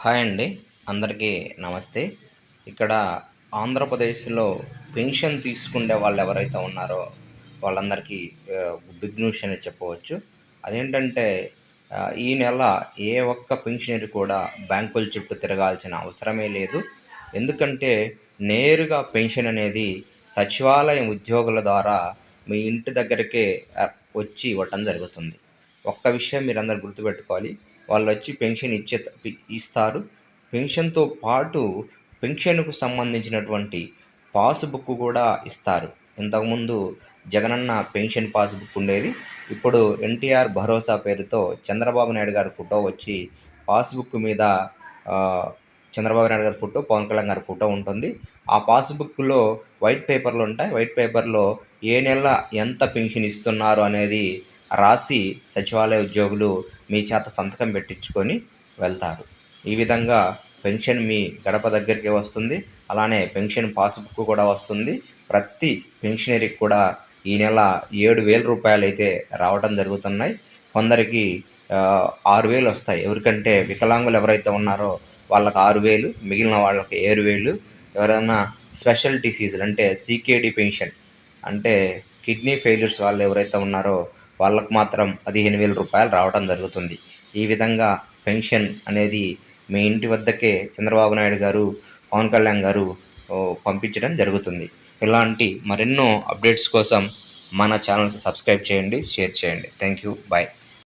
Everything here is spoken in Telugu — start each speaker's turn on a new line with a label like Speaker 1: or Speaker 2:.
Speaker 1: హాయ్ అండి. అందరికీ నమస్తే. ఇక్కడ ఆంధ్రప్రదేశ్‌లో పెన్షన్ తీసుకునే వాళ్ళెవరైతే ఉన్నారో వాళ్ళందరికీ బిగ్ న్యూస్ అనే చెప్పవచ్చు. అదేంటంటే ఈ నెల ఏ ఒక్క పెన్షనరీ కూడా బ్యాంకుల చుట్టూ తిరగాల్సిన అవసరమే లేదు. ఎందుకంటే నేరుగా పెన్షన్ అనేది సచివాలయం ఉద్యోగుల ద్వారా మీ ఇంటి దగ్గరికే వచ్చి ఇవ్వటం జరుగుతుంది. ఒక్క విషయం మీరందరూ గుర్తుపెట్టుకోవాలి. వాళ్ళొచ్చి పెన్షన్ ఇస్తారు. పెన్షన్‌తో పాటు పెన్షన్‌కు సంబంధించినటువంటి పాస్‌బుక్ కూడా ఇస్తారు. ఇంతకుముందు జగనన్న పెన్షన్ పాస్‌బుక్ ఉండేది. ఇప్పుడు ఎన్టీఆర్ భరోసా పేరుతో చంద్రబాబు నాయుడు గారి ఫోటో వచ్చి పాస్‌బుక్ మీద ఆహ్, చంద్రబాబు నాయుడు గారి ఫోటో, పవన్ కళ్యాణ్ గారి ఫోటో ఉంటుంది. ఆ పాస్‌బుక్‌లో వైట్ పేపర్‌లుంటాయి. వైట్ పేపర్‌లో ఏ నెల ఎంత పెన్షన్ ఇస్తున్నారు అనేది రాసి సచివాలయ ఉద్యోగులు మీ చేత సంతకం పెట్టించుకొని వెళ్తారు. ఈ విధంగా పెన్షన్ మీ గడప దగ్గరికే వస్తుంది. అలానే పెన్షన్ పాస్‌బుక్ కూడా వస్తుంది. ప్రతి పెన్షనరీకి కూడా ఈ నెల రూ. 7,000 అయితే రావటం జరుగుతున్నాయి. కొందరికి 6,000 వస్తాయి. ఎవరికంటే వికలాంగులు ఎవరైతే ఉన్నారో వాళ్ళకి 6,000, మిగిలిన వాళ్ళకి 7,000. ఎవరైనా స్పెషల్ డిసీజులు అంటే సీకేడీ పెన్షన్ అంటే కిడ్నీ ఫెయిల్యూర్స్ వాళ్ళు ఎవరైతే ఉన్నారో వాళ్ళకి మాత్రం రూ. 15,000 రావడం జరుగుతుంది. ఈ విధంగా పెన్షన్ అనేది మీ ఇంటి వద్దకే చంద్రబాబు నాయుడు గారు, పవన్ కళ్యాణ్ గారు పంపించడం జరుగుతుంది. ఇలాంటి మరెన్నో అప్డేట్స్ కోసం మన ఛానల్‌కి సబ్స్క్రైబ్ చేయండి, షేర్ చేయండి. Thank you. బై.